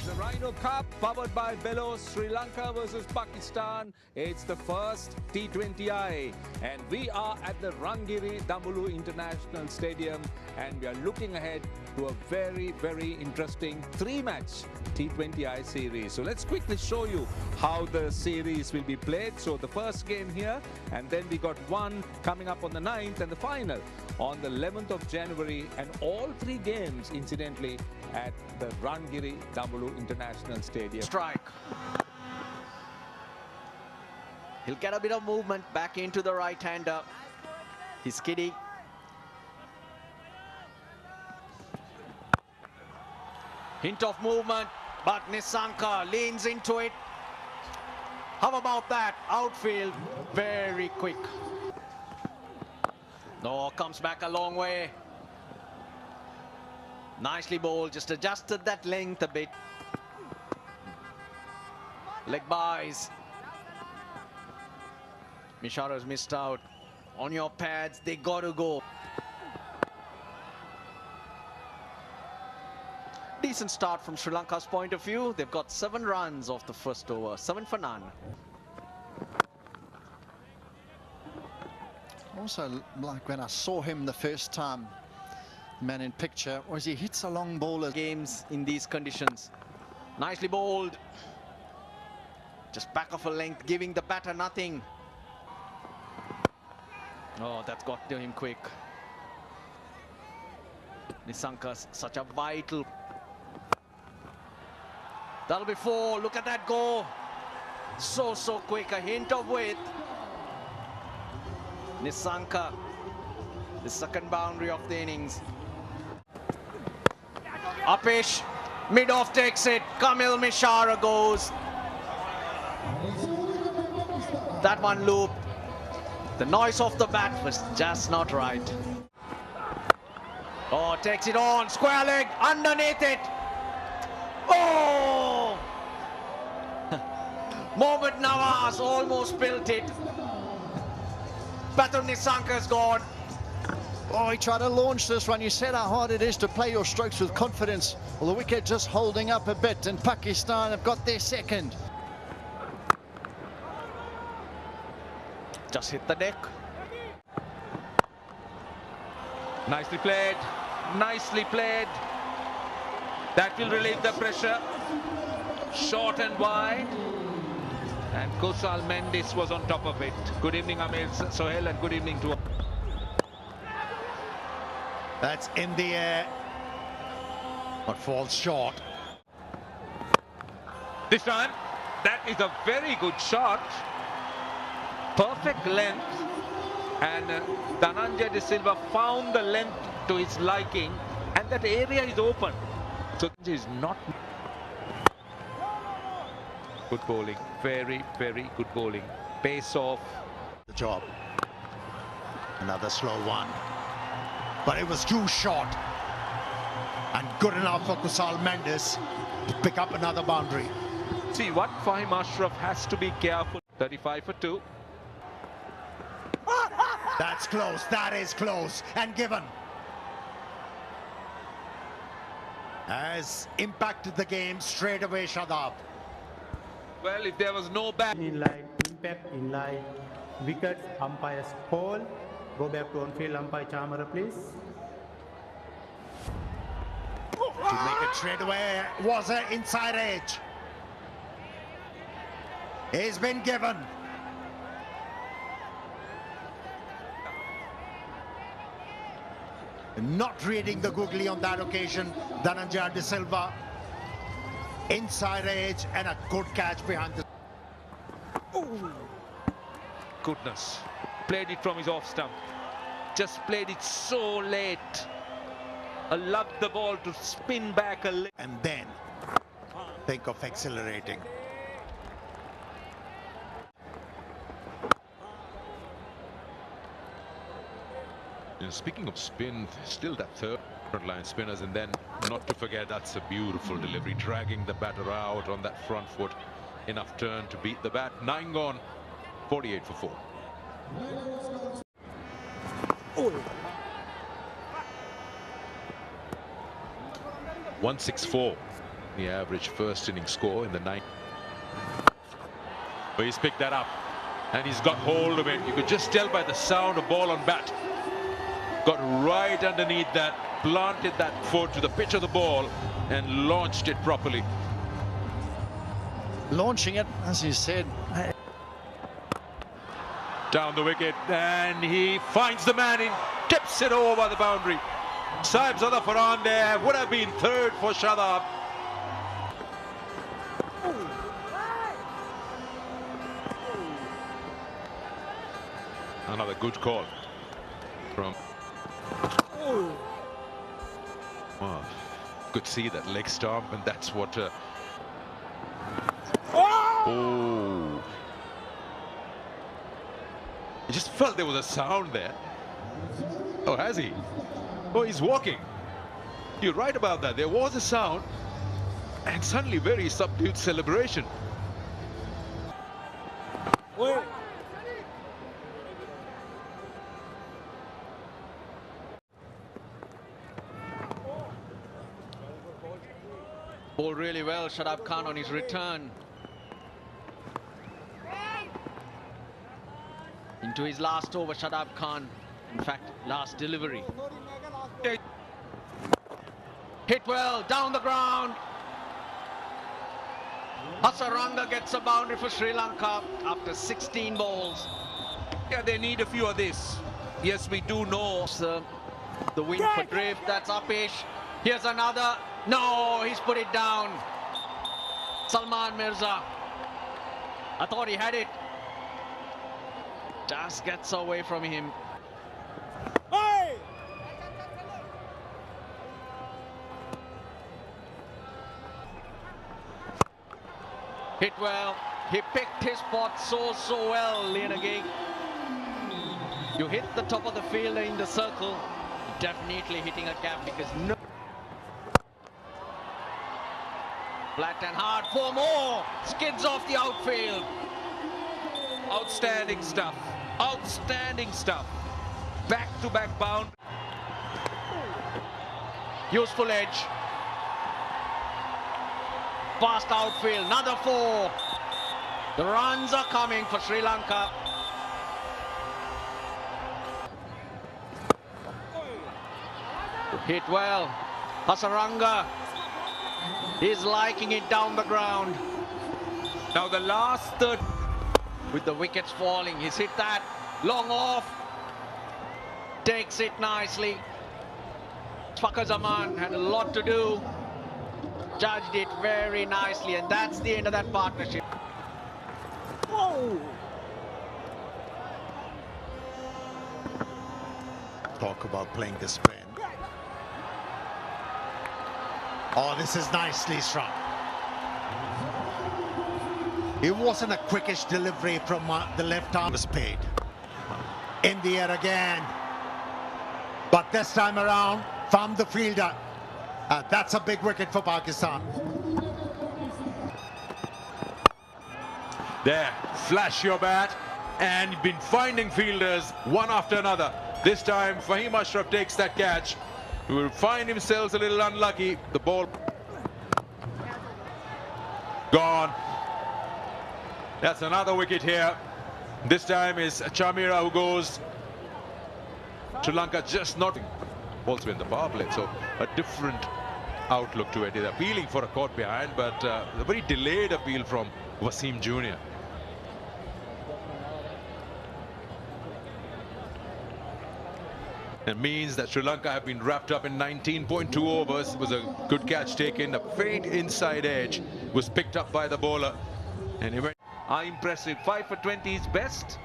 It's the Rhino Cup powered by Belos, Sri Lanka versus Pakistan. It's the first T20I and we are at the Rangiri Dambulu International Stadium and we are looking ahead to a very, very interesting three-match T20I series. So let's quickly show you how the series will be played. So the first game here and then we got one coming up on the 9th and the final on the 11th of January, and all three games incidentally at the Rangiri Dambulu International Stadium. Strike. He'll get a bit of movement back into the right-hander. He's kiddie. Hint of movement, but Nissanka leans into it. How about that? Outfield, very quick. No, comes back a long way. Nicely bowled, just adjusted that length a bit. Leg buys. Mishara's missed out. On your pads, they got to go. Decent start from Sri Lanka's point of view. They've got 7 runs off the first over, 7 for none. Also, like when I saw him the first time, man in picture, was he hits a long ball. Games in these conditions. Nicely bowled. Just back of a length, giving the batter nothing. Oh, that's got to him quick. Nissanka's such a vital. That'll be 4. Look at that go. So quick. A hint of width. Nissanka, the second boundary of the innings. Upish, mid-off takes it. Kamil Mishara goes. That one looped. The noise of the bat was just not right. Oh, takes it on. Square leg, underneath it. Oh! Mohammad Nawaz almost built it. Batul Nissanka's gone. Oh, he tried to launch this one. You said how hard it is to play your strokes with confidence. Well, the wicket just holding up a bit, and Pakistan have got their second. Just hit the deck. Nicely played, nicely played. That will relieve the pressure. Short and wide. And Kusal Mendis was on top of it. Good evening, Amir Sohail, and good evening to... That's in the air, but falls short. This time, that is a very good shot. Perfect length. And Dhananjay De Silva found the length to his liking. And that area is open. So this is not... Good bowling, very, very good bowling. Pace off. The job. Another slow one. But it was too short. And good enough for Kusal Mendis to pick up another boundary. See what Fahim Ashraf has to be careful. 35 for 2. That's close. That is close. And given. Has impacted the game straight away, Shadab. Well, if there was no bat. In line, impact in line, wickets, umpires call. Go back to on-field umpire Chamara, please. To make it straight away was an inside edge. He's been given. Not reading the googly on that occasion, Dhananjay De Silva. Inside edge and a good catch behind the... Ooh. Goodness. Played it from his off stump. Just played it so late. Allowed the ball to spin back a little. And then think of accelerating. Speaking of spin, still that third line spinners, and then not to forget, that's a beautiful delivery, dragging the batter out on that front foot. Enough turn to beat the bat. 9 gone, 48 for 4. 164. The average first inning score in the ninth. But he's picked that up and he's got hold of it. You could just tell by the sound of ball on bat. Got right underneath that, planted that foot to the pitch of the ball and launched it properly. Launching it, as you said. Down the wicket, and he finds the man in, tips it over the boundary. Saib Zada Farhan there, would have been third for Shadab. Another good call from. Oh, could see that leg stomp, and that's what. Oh! I just felt there was a sound there. Oh, has he? Oh, he's walking. You're right about that. There was a sound, and suddenly very subdued celebration. Bowled really well, Shadab Khan on his return. Into his last over, Shadab Khan. In fact, last delivery. Hit well, down the ground. Hasaranga gets a boundary for Sri Lanka after 16 balls. Yeah, they need a few of this. Yes, we do know. The win for drift, that's Upish. Here's another. No, he's put it down. Salman Mirza. I thought he had it. Just gets away from him. Hey! Hit well. He picked his spot so well, Lianagig. You hit the top of the field in the circle, definitely hitting a gap because no. Flat and hard, 4 more. Skids off the outfield. Outstanding stuff. Outstanding stuff. Back-to-back bound. Useful edge. Past outfield, another 4. The runs are coming for Sri Lanka. Hit well. Hasaranga is liking it down the ground. Now the last third. With the wickets falling, he's hit that long off. Takes it nicely. Fakhar Zaman had a lot to do. Judged it very nicely, and that's the end of that partnership. Whoa! Talk about playing the spin. Oh, this is nicely struck. It wasn't a quickish delivery from the left arm spade. In the air again. But this time around, from the fielder. That's a big wicket for Pakistan. There, flash your bat, and you've been finding fielders one after another. This time, Fahim Ashraf takes that catch. He will find himself a little unlucky. The ball gone. That's another wicket here. This time is Chamira who goes. Sri Lanka just not also in the power play, so a different outlook to it. They're appealing for a caught behind, but a very delayed appeal from Wasim Jr. It means that Sri Lanka have been wrapped up in 19.2 overs. It was a good catch taken. A faint inside edge was picked up by the bowler. And he went. Impressive. 5 for 20 is best.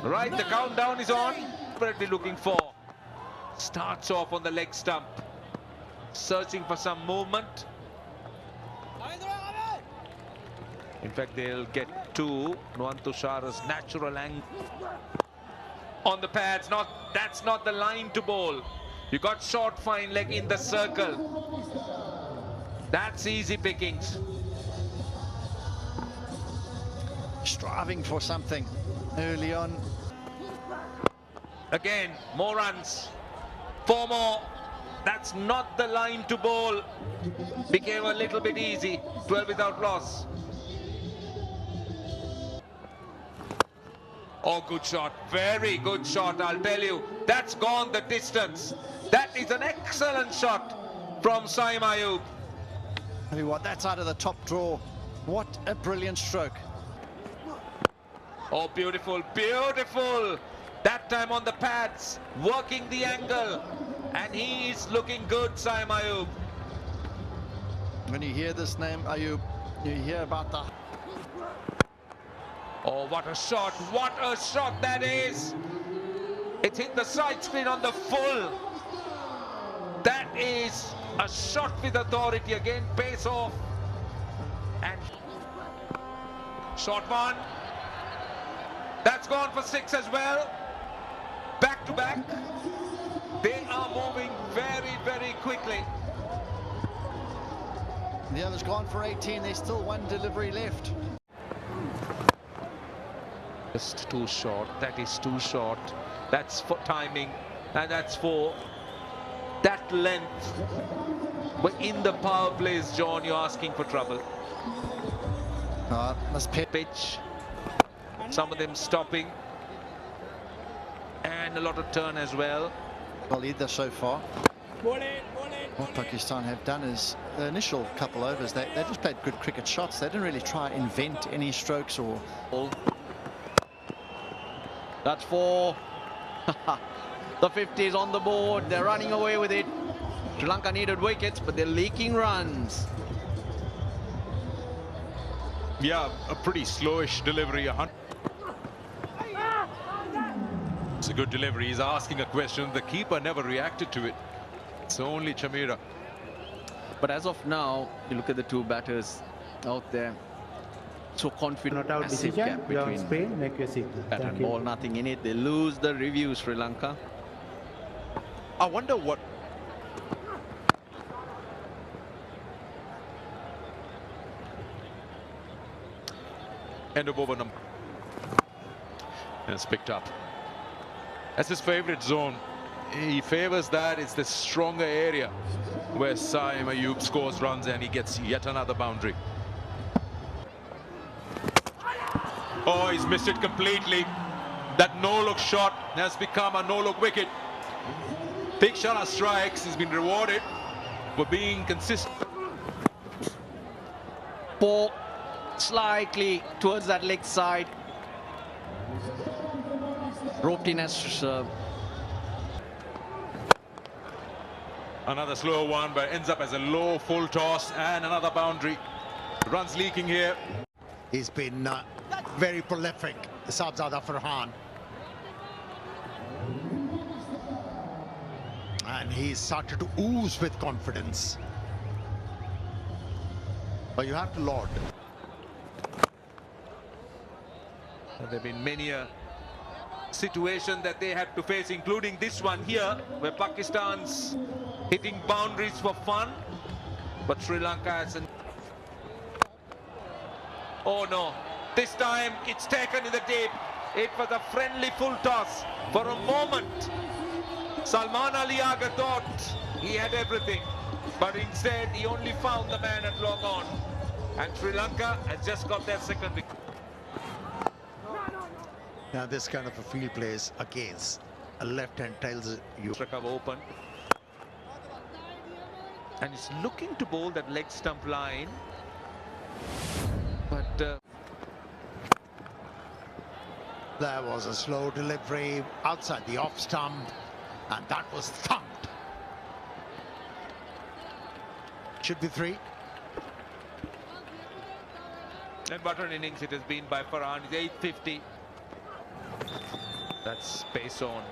Right, the countdown is on. Desperately looking for. Starts off on the leg stump. Searching for some movement. In fact, they'll get to Nuantushara's natural angle. On the pads, that's not the line to bowl. You got short fine leg in the circle. That's easy pickings. Striving for something early on. Again, more runs. 4 more. That's not the line to bowl. Became a little bit easy. 12 without loss. Oh, good shot. Very good shot, I'll tell you. That's gone the distance. That is an excellent shot from Saim Ayub. Tell you what, that's out of the top draw. What a brilliant stroke. Oh, beautiful, beautiful. That time on the pads, working the angle. And he is looking good, Saim Ayub. When you hear this name, Ayub, you hear about the... Oh, what a shot that is. It hit the side screen on the full. That is a shot with authority again, pace off. And short one. That's gone for 6 as well. Back to back. They are moving very, very quickly. The other's gone for 18. There's still one delivery left. Just too short. That is too short. That's for timing, and that's for that length. But in the power plays, John, you're asking for trouble. Must Pitch. Some of them stopping. And a lot of turn as well. Well, either so far. What Pakistan have done is the initial couple overs, they just played good cricket shots. They didn't really try and invent any strokes or... That's 4. The 50 is on the board. They're running away with it. Sri Lanka needed wickets, but they're leaking runs. Yeah, a pretty slowish delivery. It's a good delivery. He's asking a question. The keeper never reacted to it. It's only Chamira. But as of now, you look at the two batters out there. So confident. Not out Massive decision. gap You are on between screen. Make your signal. bat Thank and you. ball, nothing in it. They lose the review, Sri Lanka. I wonder what... End of over number. And it's picked up. That's his favorite zone. He favors that. It's the stronger area where Saim Ayub scores runs and he gets yet another boundary. Oh, he's missed it completely. That no-look shot has become a no-look wicket. Tikshana strikes. He's been rewarded for being consistent. Ball slightly towards that leg side. Roped in as Another slow one, but ends up as a low full toss and another boundary. Runs leaking here. He's been very prolific, Sabzada Farhan. And he's started to ooze with confidence. But you have to laud. There have been many a situation that they had to face, including this one here, where Pakistan's hitting boundaries for fun, but Sri Lanka has an... Oh no, this time it's taken in the deep. It was a friendly full toss. For a moment, Salman Ali Aga thought he had everything, but instead he only found the man at long on. And Sri Lanka has just got their second wicket. Now this kind of a field plays against a left hand tells you. Recover open. And it's looking to bowl that leg stump line. But There was a slow delivery outside the off stump, and that was thumped. Should be 3. and what an innings it has been by Farhan. It's 850. That's pace on.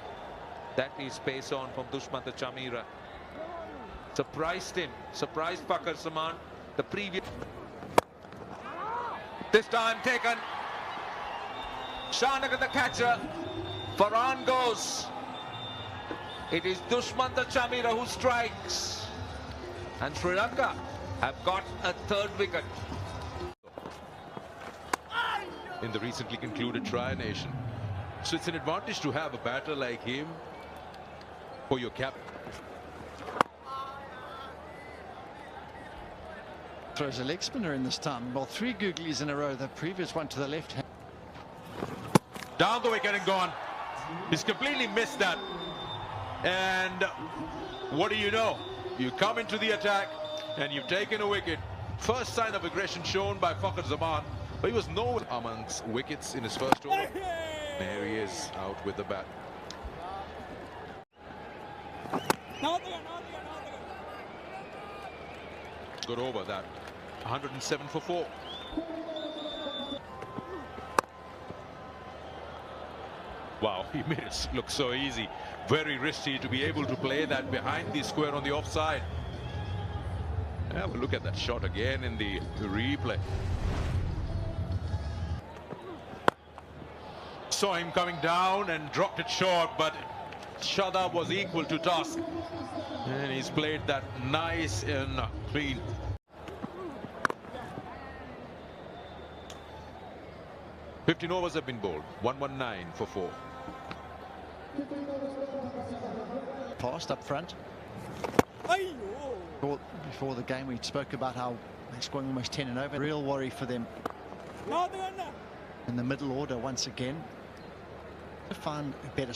That is pace on from Dushmantha Chamira. Surprised him. Surprised Pakar Saman. The previous. This time taken. Shanagan the catcher. Farhan goes. It is Dushmantha Chamira who strikes. And Sri Lanka have got a 3rd wicket. In the recently concluded Tri-Nation. So it's an advantage to have a batter like him for your cap. throws a leg spinner in this time. Well, 3 googlies in a row. The previous one to the left hand. Down the wicket and gone. He's completely missed that. And what do you know? You come into the attack and you've taken a wicket. First sign of aggression shown by Fakhar Zaman, but he was nowhere amongst wickets in his first over. There he is, out with the bat. Good over that. 107 for 4. Wow, he made it look so easy. Very risky to be able to play that behind the square on the offside. Have a look at that shot again in the replay. Saw him coming down and dropped it short, but Shadab was equal to task. And he's played that nice and clean. "15 overs have been bowled. 119 for 4. Passed up front. Before the game, we spoke about how they're scoring almost 10 and over. Real worry for them in the middle order once again. To find a better.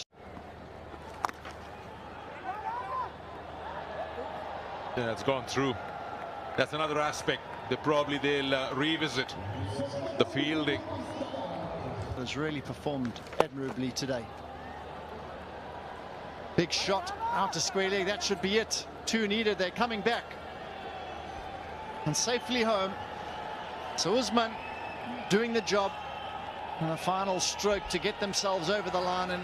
Yeah, it's gone through. That's another aspect that probably they'll revisit. The fielding has really performed admirably today. Big shot out to square leg. That should be it. 2 needed. They're coming back and safely home. So Usman doing the job and a final stroke to get themselves over the line. And